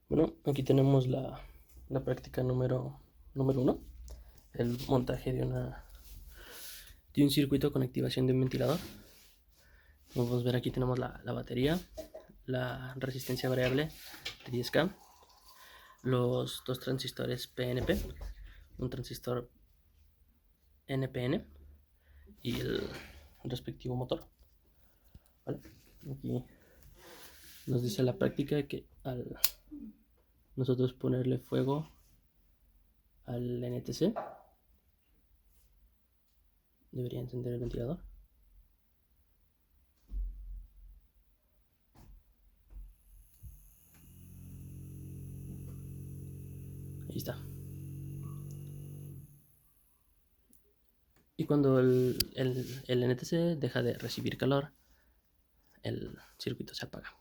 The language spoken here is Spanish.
Bueno, aquí tenemos la práctica número uno, el montaje de un circuito con activación de un ventilador. Como podemos ver, aquí tenemos la batería, la resistencia variable de 10K, los dos transistores PNP, un transistor NPN y el respectivo motor. ¿Vale? Aquí nos dice la práctica que al nosotros ponerle fuego al NTC debería encender el ventilador. Ahí está. Y cuando el NTC deja de recibir calor, el circuito se apaga.